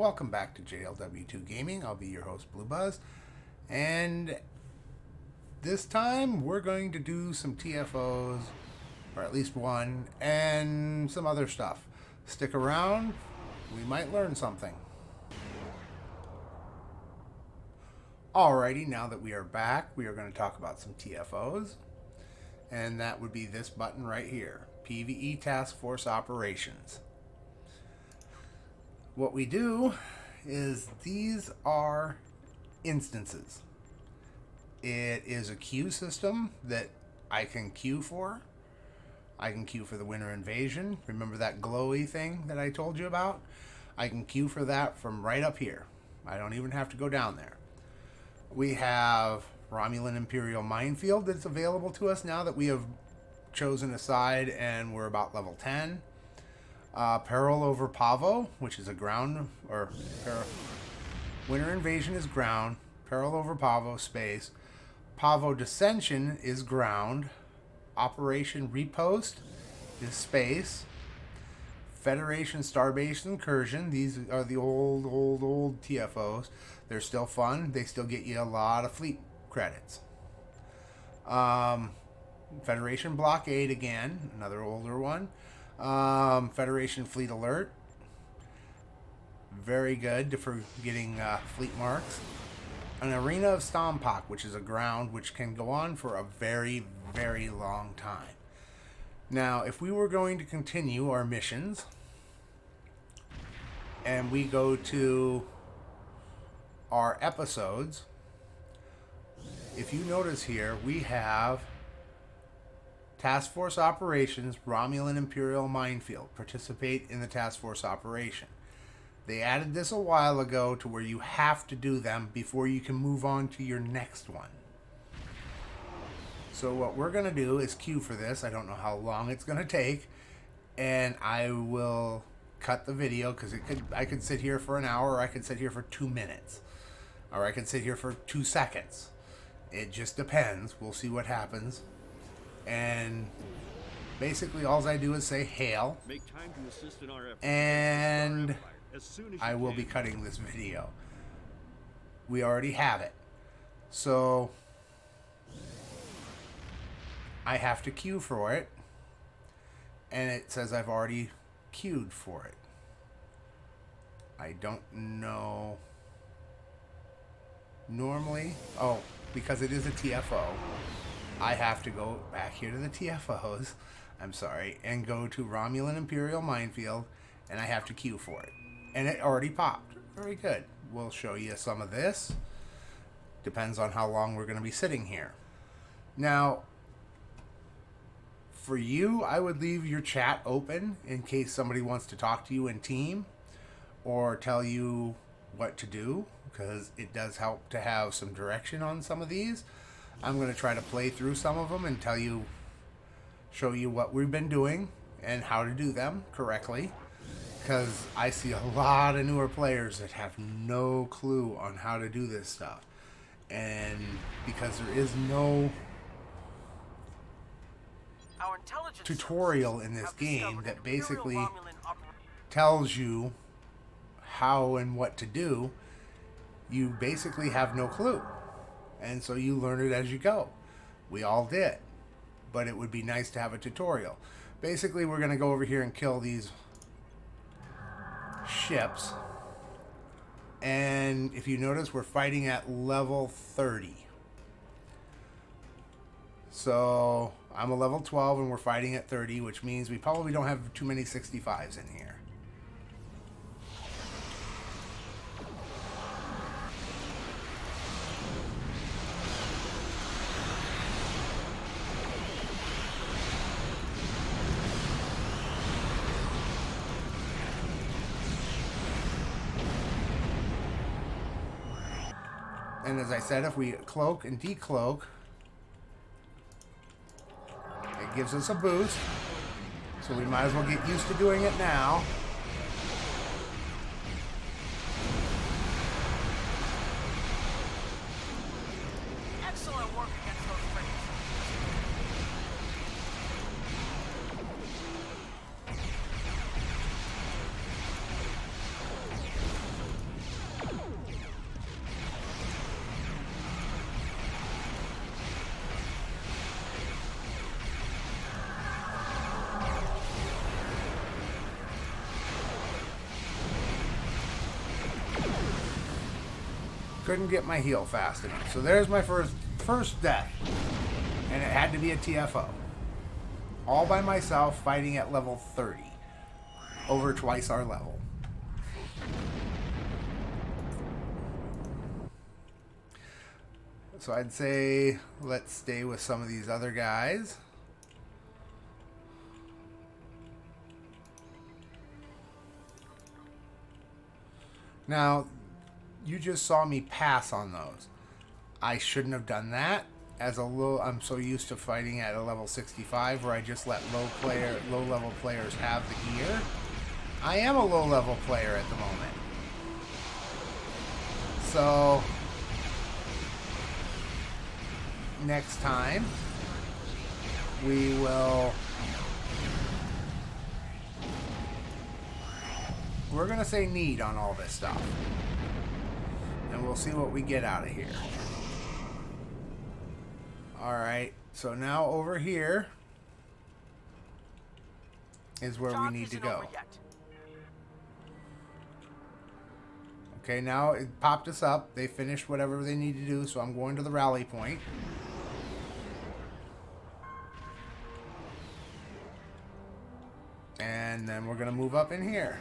Welcome back to JLW2 Gaming. I'll be your host, Blue Buzz. And this time we're going to do some TFOs, or at least one, and some other stuff. Stick around, we might learn something. Alrighty, now that we are back, we are going to talk about some TFOs. And that would be this button right here, PvE Task Force Operations. What we do is these are instances. It is a queue system that I can queue for. I can queue for the Winter Invasion. Remember that glowy thing that I told you about? I can queue for that from right up here. I don't even have to go down there. We have Romulan Imperial Minefield that's available to us now that we have chosen a side and we're about level 10. Peril over Pavo, which is a ground, Winter Invasion is ground. Peril over Pavo, space. Pavo Dissension is ground. Operation Repost is space. Federation Starbase Incursion. These are the old TFOs. They're still fun. They still get you a lot of fleet credits. Federation Blockade again, another older one. Federation Fleet Alert. Very good for getting fleet marks. An Arena of Stompak, which is a ground which can go on for a very, very long time. Now, if we were going to continue our missions, and we go to our episodes, if you notice here, we have Task Force Operations, Romulan Imperial Minefield. Participate in the Task Force Operation. They added this a while ago to where you have to do them before you can move on to your next one. So what we're going to do is queue for this. I don't know how long it's going to take. And I will cut the video because I could sit here for an hour, or I could sit here for 2 minutes. Or I could sit here for 2 seconds. It just depends. We'll see what happens. And basically all I do is say hail, and I will be cutting this video. We already have it, so I have to queue for it, and it says I've already queued for it. I don't know normally, because it is a TFO, I have to go back here to the TFOs, and go to Romulan Imperial Minefield, and I have to queue for it. And it already popped. Very good. We'll show you some of this. Depends on how long we're going to be sitting here. Now, for you, I would leave your chat open in case somebody wants to talk to you in team or tell you what to do, because it does help to have some direction on some of these. I'm going to try to play through some of them and show you what we've been doing and how to do them correctly. Because I see a lot of newer players that have no clue on how to do this stuff. And because there is no tutorial in this game that basically tells you how and what to do, you basically have no clue. And so you learn it as you go. We all did. But it would be nice to have a tutorial. Basically, we're going to go over here and kill these ships. And if you notice, we're fighting at level 30. So I'm a level 12 and we're fighting at 30, which means we probably don't have too many 65s in here. And as I said, if we cloak and decloak, it gives us a boost. So we might as well get used to doing it now. Excellent work against those friends. couldn't get my heal fast enough. So there's my first death. And it had to be a TFO. All by myself, fighting at level 30. Over twice our level. So I'd say let's stay with some of these other guys. Now, you just saw me pass on those. I shouldn't have done that. I'm so used to fighting at a level 65 where I just let low level players have the gear. I am a low level player at the moment. So next time we're gonna say need on all this stuff. And we'll see what we get out of here. Alright, so now over here is where we need to go. Okay, now it popped us up. They finished whatever they need to do, so I'm going to the rally point. And then we're going to move up in here.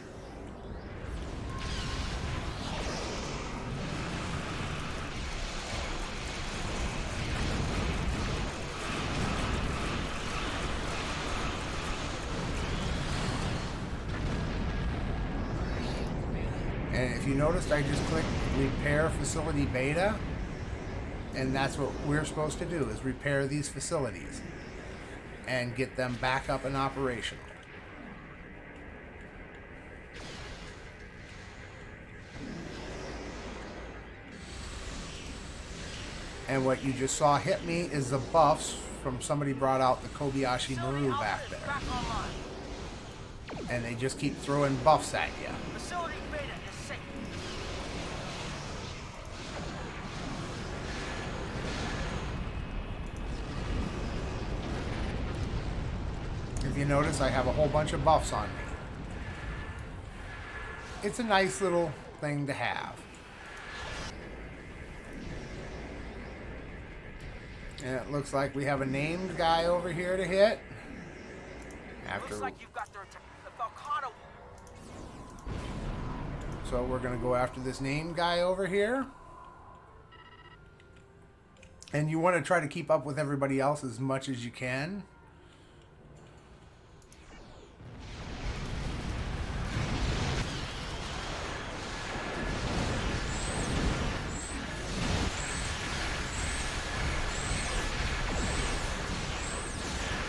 And if you noticed, I just clicked repair facility beta, and that's what we're supposed to do, is repair these facilities and get them back up and operational. And what you just saw hit me is the buffs from somebody brought out the Kobayashi Maru back there. And they just keep throwing buffs at you. Facility beta is safe. If you notice, I have a whole bunch of buffs on me. It's a nice little thing to have. And it looks like we have a named guy over here to hit. Looks like you've got the Volcano. So we're going to go after this named guy over here. And you want to try to keep up with everybody else as much as you can.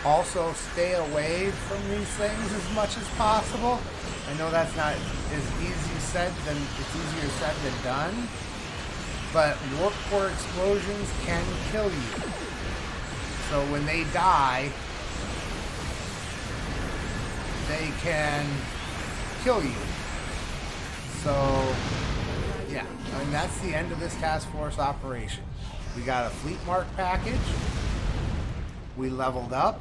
Also, stay away from these things as much as possible. I know that's not as easier said than done, but warp core explosions can kill you. So when they die, they can kill you. So yeah, and that's the end of this task force operation. We got a fleet mark package. We leveled up.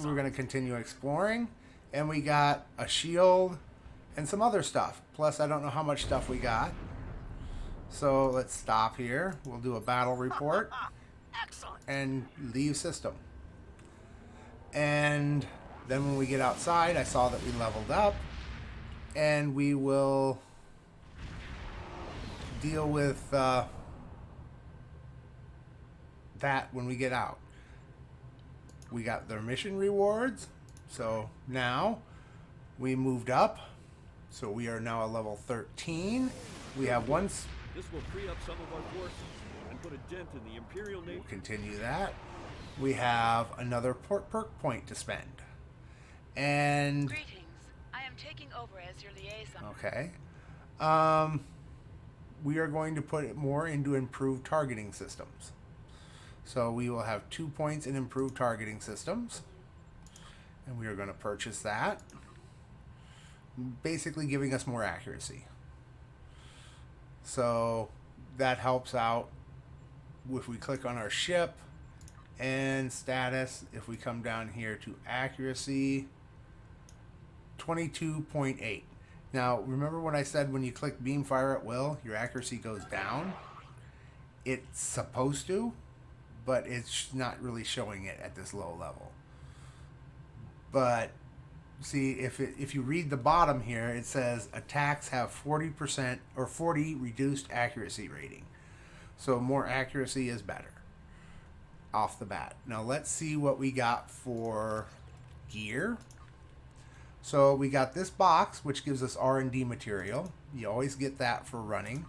We're going to continue exploring. And we got a shield and some other stuff. Plus, I don't know how much stuff we got. So let's stop here. We'll do a battle report. And leave system. And then when we get outside, I saw that we leveled up. And we will deal with that when we get out. We got their mission rewards. So now we moved up. So we are now at level 13. We have one. This will free up some of our forces and put a dent in the Imperial Navy. We'll continue that. We have another perk point to spend. And greetings. I am taking over as your liaison. okay. We are going to put it more into improved targeting systems. So we will have 2 points in improved targeting systems. And we are going to purchase that. Basically giving us more accuracy. So that helps out if we click on our ship and status. If we come down here to accuracy, 22.8. Now, remember when I said when you click beam fire at will, your accuracy goes down? It's supposed to, but it's not really showing it at this low level. But see, if you read the bottom here, it says attacks have 40% or 40 reduced accuracy rating. So more accuracy is better off the bat. Now let's see what we got for gear. So we got this box, which gives us R&D material. You always get that for running.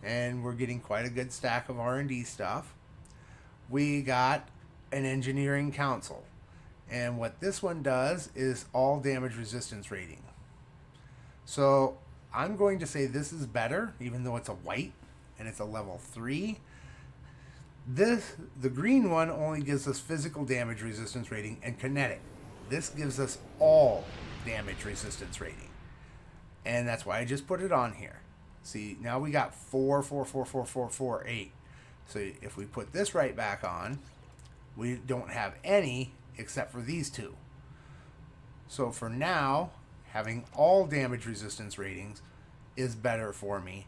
And we're getting quite a good stack of R&D stuff. We got an engineering council. And what this one does is all damage resistance rating. So I'm going to say this is better, even though it's a white and it's a level 3. The green one only gives us physical damage resistance rating and kinetic. This gives us all damage resistance rating. And that's why I just put it on here. See, now we got 4, 4, 4, 4, 4, 4, 8. So if we put this right back on, we don't have any except for these two. So for now, having all damage resistance ratings is better for me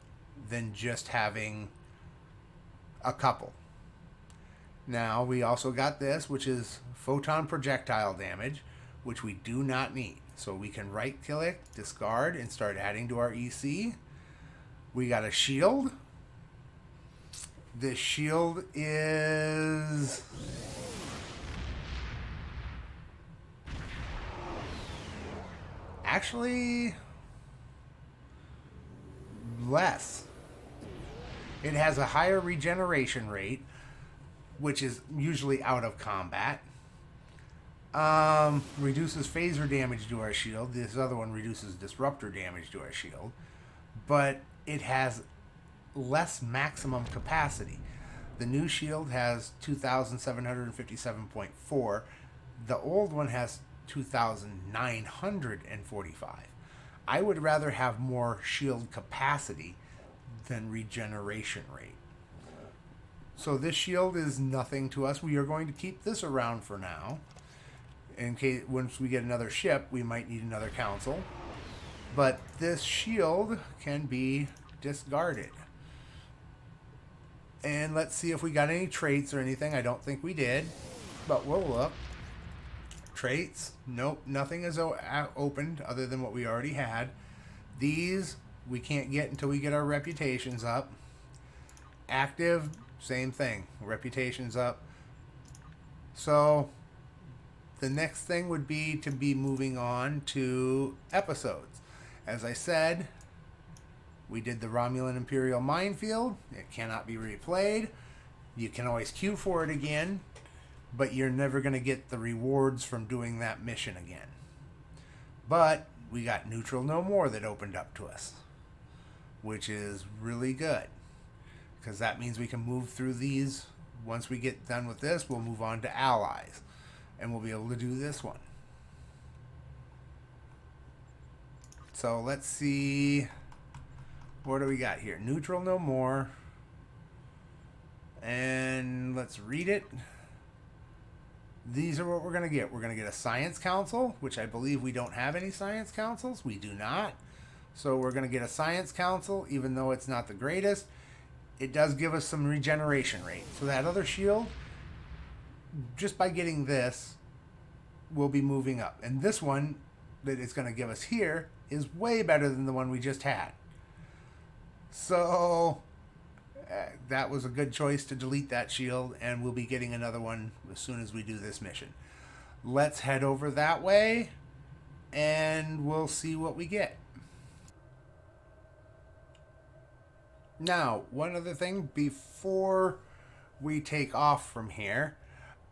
than just having a couple. Now we also got this, which is photon projectile damage, which we do not need. So we can right click, discard, and start adding to our EC. We got a shield. This shield is actually less. It has a higher regeneration rate, which is usually out of combat. Reduces phaser damage to our shield. This other one reduces disruptor damage to our shield. But it has less maximum capacity. The new shield has 2,757.4. The old one has 2,945. I would rather have more shield capacity than regeneration rate. So this shield is nothing to us. We are going to keep this around for now. In case once we get another ship, we might need another council. But this shield can be discarded. And let's see if we got any traits or anything. I don't think we did, but we'll look. Traits, nope, nothing is opened other than what we already had. These we can't get until we get our reputations up. Active, same thing, reputations up. So the next thing would be to be moving on to episodes. As I said, we did the Romulan Imperial Minefield. It cannot be replayed. You can always queue for it again, but you're never going to get the rewards from doing that mission again. But we got Neutral No More that opened up to us, which is really good, because that means we can move through these. Once we get done with this, we'll move on to Allies, and we'll be able to do this one. So let's see, what do we got here? Neutral No More, and let's read it. These are what we're going to get. We're going to get a Science Council, which I believe we don't have any Science Councils. We do not. So we're going to get a Science Council, even though it's not the greatest. It does give us some regeneration rate. So that other shield, just by getting this, we'll be moving up. And this one that it's going to give us here is way better than the one we just had. So that was a good choice to delete that shield, and we'll be getting another one as soon as we do this mission. Let's head over that way, and we'll see what we get. Now, one other thing before we take off from here,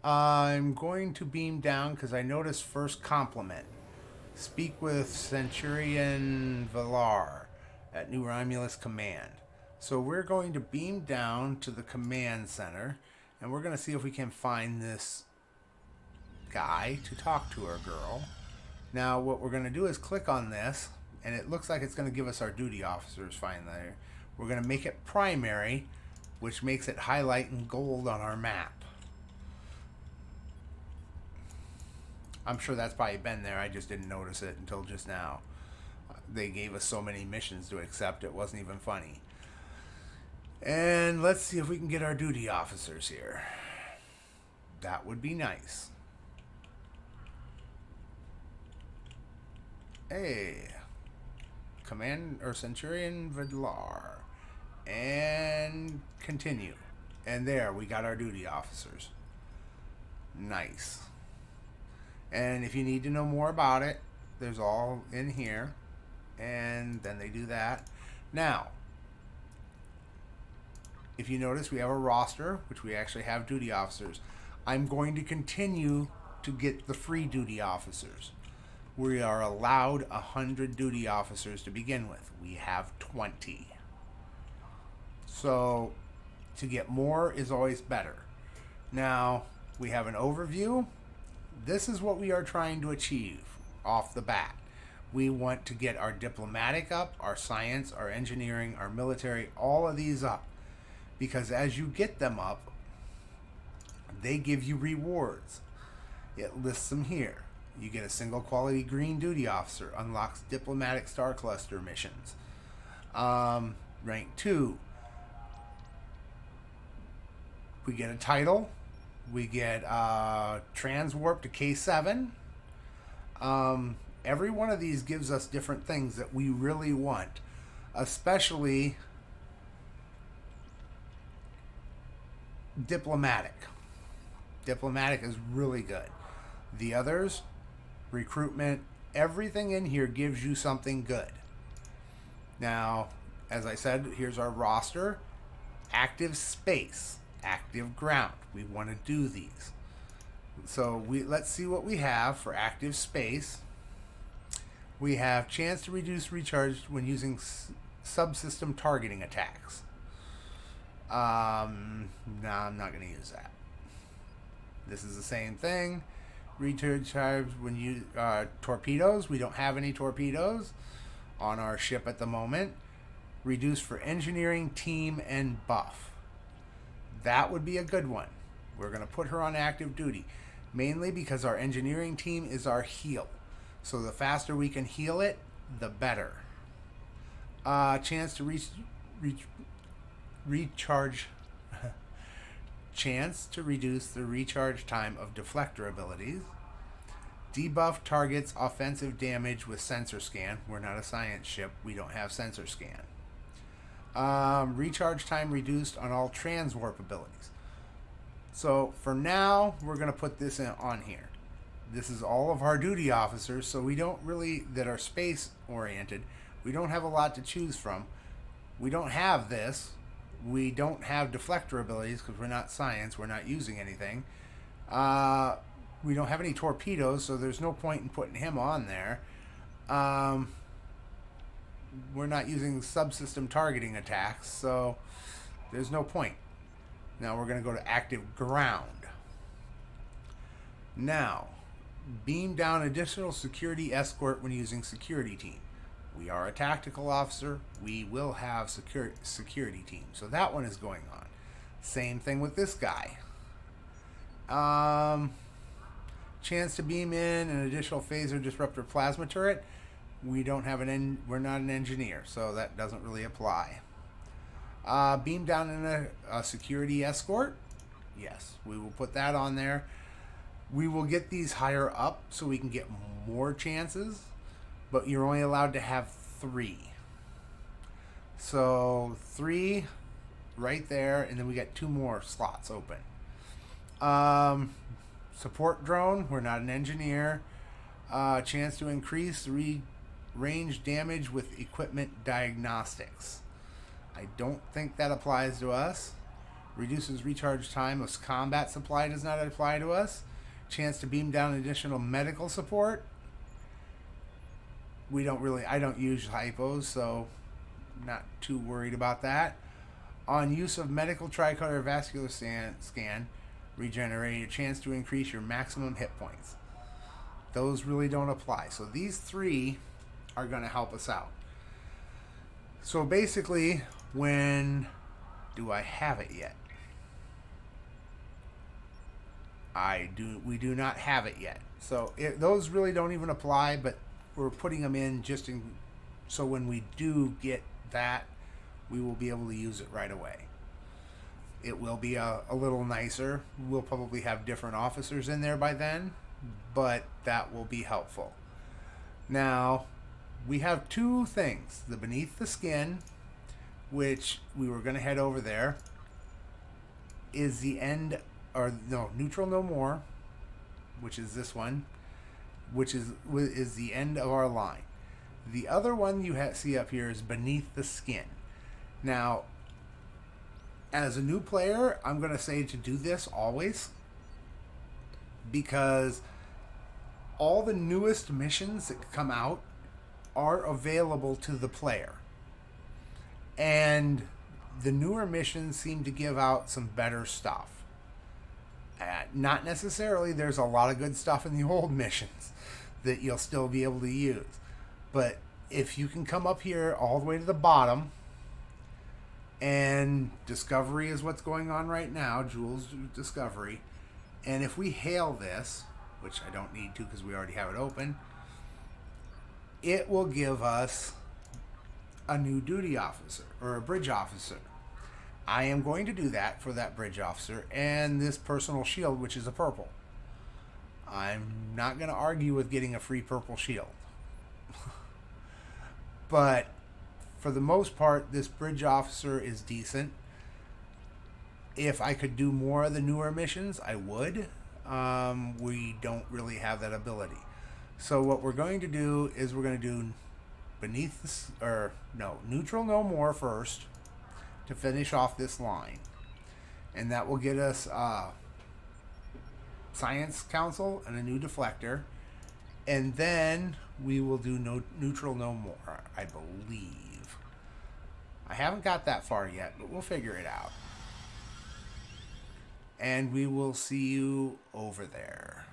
I'm going to beam down because I noticed first compliment. Speak with Centurion Valar at New Romulus Command. So we're going to beam down to the command center, and we're going to see if we can find this guy to talk to our girl. Now what we're going to do is click on this, and it looks like it's going to give us our duty officers finally. We're going to make it primary, which makes it highlight in gold on our map. I'm sure that's probably been there. I just didn't notice it until just now. they gave us so many missions to accept, it wasn't even funny. And let's see if we can get our duty officers here. That would be nice. Hey, Command or Centurion Vidlar, and continue. And there, we got our duty officers. Nice. And if you need to know more about it, there's all in here. And then they do that. Now, if you notice, we have a roster, which we actually have duty officers. I'm going to continue to get the free duty officers. We are allowed 100 duty officers to begin with. We have 20. So, to get more is always better. Now, we have an overview. This is what we are trying to achieve off the bat. We want to get our diplomatic up, our science, our engineering, our military, all of these up. Because as you get them up, they give you rewards. It lists them here. You get a single quality green duty officer, unlocks diplomatic star cluster missions. Rank 2. We get a title. We get transwarp to K7. Every one of these gives us different things that we really want. Especially diplomatic. Diplomatic is really good. The others, recruitment, everything in here gives you something good. Now, as I said, here's our roster. Active space, active ground. We want to do these. So let's see what we have for active space. We have chance to reduce recharge when using subsystem targeting attacks. No, I'm not going to use that. This is the same thing. Recharge when you torpedoes. We don't have any torpedoes on our ship at the moment. Reduce for engineering, team, and buff. That would be a good one. We're going to put her on active duty, mainly because our engineering team is our heal. So the faster we can heal it, the better. Chance to recharge. Chance to reduce the recharge time of deflector abilities. Debuff targets offensive damage with sensor scan. We're not a science ship. We don't have sensor scan. Recharge time reduced on all transwarp abilities. So for now, we're going to put this on here. This is all of our duty officers, so we don't really, that are space oriented, we don't have a lot to choose from. We don't have this. We don't have deflector abilities because we're not science. We're not using anything. We don't have any torpedoes, so there's no point in putting him on there. We're not using subsystem targeting attacks, so there's no point. Now we're going to go to active ground. Now, beam down additional security escort when using security team. We are a tactical officer. We will have security team. So that one is going on. Same thing with this guy. Chance to beam in an additional phaser disruptor plasma turret. We don't have we're not an engineer, so that doesn't really apply. Beam down in a security escort. Yes, we will put that on there. We will get these higher up so we can get more chances, but you're only allowed to have 3. So 3 right there, and then we got 2 more slots open. Support drone, we're not an engineer. Chance to increase range damage with equipment diagnostics. I don't think that applies to us. Reduces recharge time of combat supply, does not apply to us. Chance to beam down additional medical support. I don't use hypos, so not too worried about that. On use of medical tricolor vascular scan, regenerate a chance to increase your maximum hit points. Those really don't apply. So these 3 are going to help us out. So basically, when do I have it yet? We do not have it yet. So those really don't even apply, but we're putting them in just in So when we do get that, we will be able to use it right away. It will be a little nicer. We'll probably have different officers in there by then, but that will be helpful. Now, we have two things. The Beneath the Skin, which we were going to head over there, is the end, or no, Neutral No More, which is this one, which is the end of our line. The other one you see up here is Beneath the Skin. Now, as a new player, I'm going to say to do this always, because all the newest missions that come out are available to the player. And the newer missions seem to give out some better stuff. Not necessarily, there's a lot of good stuff in the old missions that you'll still be able to use. But if you can come up here all the way to the bottom, and Discovery is what's going on right now, Jules Discovery, and if we hail this, which I don't need to because we already have it open, it will give us a new duty officer, or a bridge officer. I am going to do that for that bridge officer and this personal shield, which is a purple. I'm not going to argue with getting a free purple shield. But for the most part, this bridge officer is decent. If I could do more of the newer missions, I would. We don't really have that ability. So what we're going to do is we're going to do Neutral No More first to finish off this line. And that will get us Science Council and a new deflector. And then we will do Neutral No More, I believe. I haven't got that far yet, but we'll figure it out. And we will see you over there.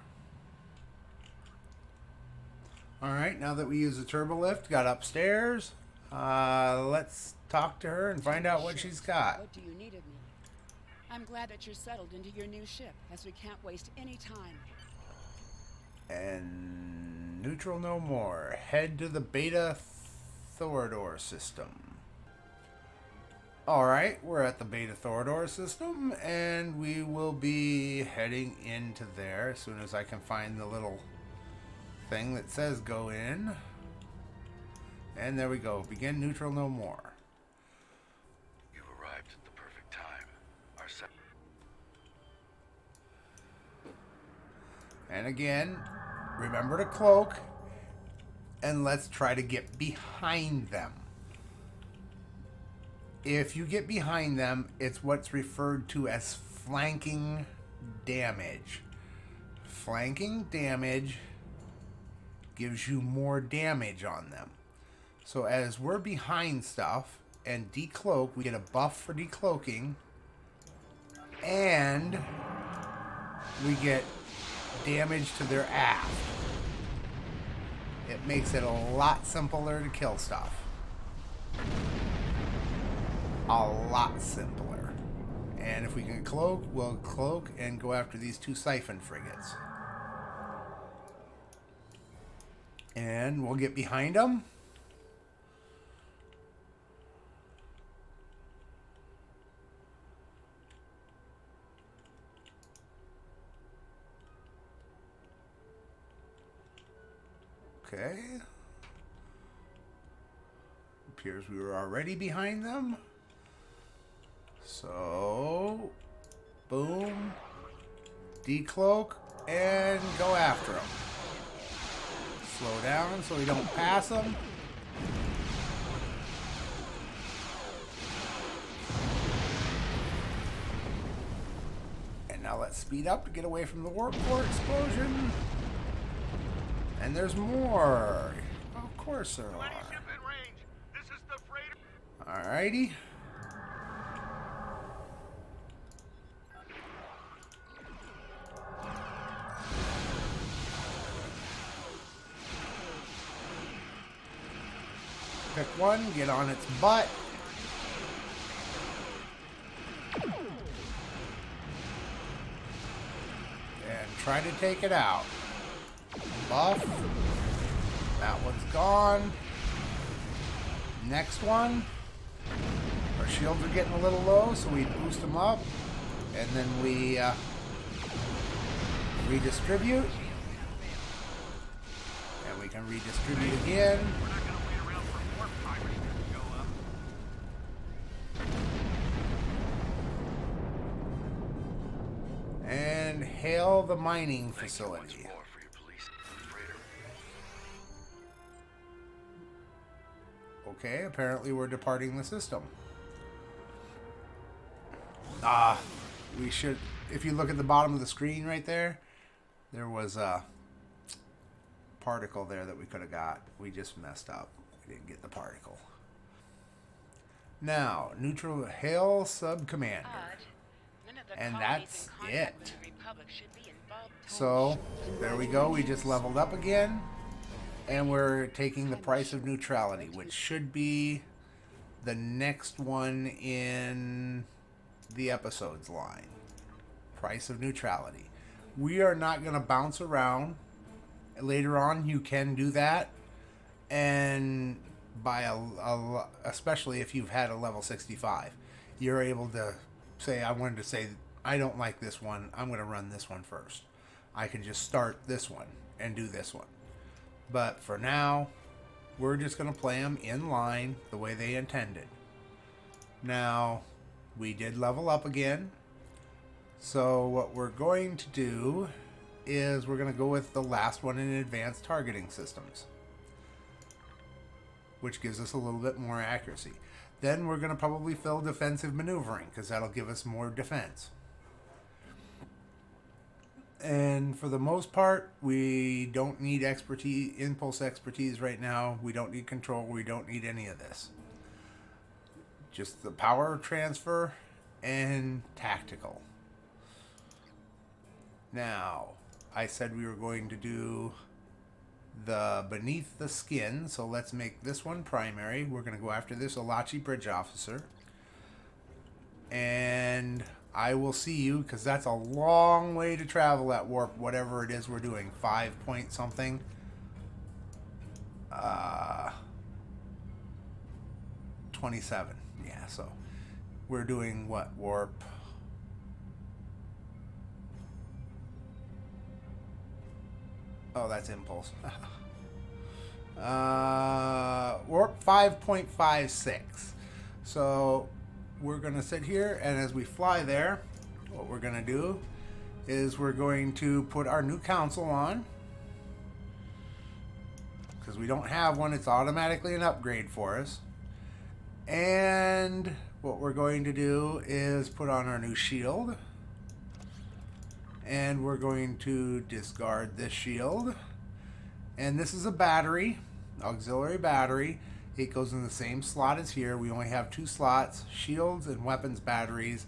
Alright, now that we use the turbo lift, got upstairs, let's talk to her and find out what she's got. What do you need of me? I'm glad that you're settled into your new ship, as we can't waste any time. And Neutral No More. Head to the Beta Thorador system. Alright, we're at the Beta Thorador system, and we will be heading into there as soon as I can find the little thing that says go in. And there we go. Begin Neutral No More. You've arrived at the perfect time. And again, remember to cloak, and let's try to get behind them. If you get behind them, it's what's referred to as flanking damage. Flanking damage gives you more damage on them. So as we're behind stuff and decloak, we get a buff for decloaking, and we get damage to their aft. It makes it a lot simpler to kill stuff. A lot simpler. And if we can cloak, we'll cloak and go after these two siphon frigates. And we'll get behind them. Okay. Appears we were already behind them. So, boom, decloak, and go after them. Slow down so we don't pass them. And now let's speed up to get away from the warp core explosion. And there's more. Of course there are. Alrighty. Pick one, get on its butt. And try to take it out. Buff. That one's gone. Next one. Our shields are getting a little low, so we boost them up. And then we redistribute. And we can redistribute again. We're not gonna wait around for warp timers to go up. And hail the mining Thank you facility. once more for your police freighter. Okay, apparently we're departing the system. We should, if you look at the bottom of the screen right there, there was a particle there that we could have got. We just messed up. We didn't get the particle. Now, neutral hail sub-commander. Odd. None of the And colonies that's in contact it. with the Republic should be involved. So, there we go. We just leveled up again. And we're taking the price of neutrality, which should be the next one in the episodes line. Price of neutrality. We are not going to bounce around. Later on, you can do that. And by especially if you've had a level 65, you're able to say, I don't like this one. I'm going to run this one first. I can just start this one and do this one. But for now, we're just going to play them in line the way they intended. Now, we did level up again. So what we're going to do is we're going to go with the last one in advanced targeting systems, which gives us a little bit more accuracy. Then we're going to probably fill defensive maneuvering, because that'll give us more defense. And for the most part, we don't need impulse expertise right now. We don't need control. We don't need any of this. Just the power transfer and tactical. Now, I said we were going to do the beneath the skin, so let's make this one primary. We're going to go after this Alachi Bridge Officer. And I will see you, because that's a long way to travel at warp, whatever it is we're doing. 5 point something. 27. Yeah, so we're doing what? Warp. Oh, that's impulse. Warp 5.56. So we're going to sit here, and as we fly there, what we're going to do is we're going to put our new console on. Because we don't have one, it's automatically an upgrade for us. And what we're going to do is put on our new shield. And we're going to discard this shield. And this is a battery, auxiliary battery. It goes in the same slot as here. We only have 2 slots, shields and weapons batteries.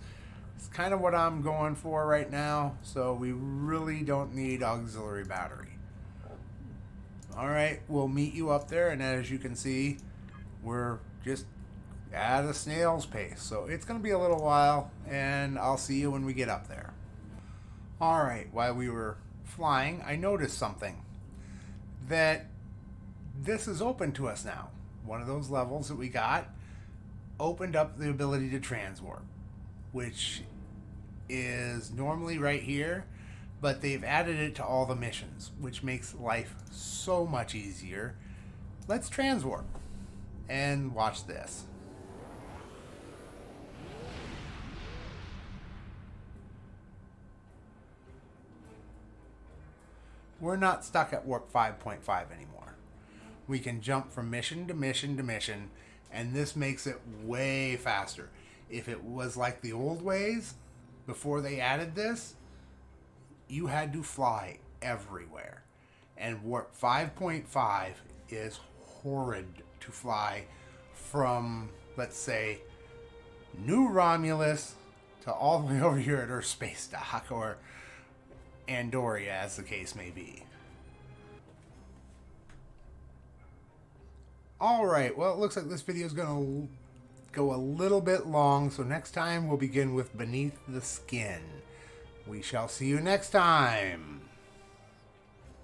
It's kind of what I'm going for right now, so we really don't need auxiliary battery. Alright, we'll meet you up there, and as you can see, we're just at a snail's pace. So it's going to be a little while, and I'll see you when we get up there. Alright, while we were flying, I noticed something. That this is open to us now. One of those levels that we got opened up the ability to transwarp, which is normally right here, but they've added it to all the missions, which makes life so much easier. Let's transwarp and watch this. We're not stuck at warp 5.5 anymore. We can jump from mission to mission to mission, and this makes it way faster. If it was like the old ways, before they added this, you had to fly everywhere. And warp 5.5 is horrid to fly from, let's say, New Romulus to all the way over here at Earth Space Dock, or Andoria, as the case may be. Alright, well, it looks like this video is going to go a little bit long, so next time we'll begin with Beneath the Skin. We shall see you next time.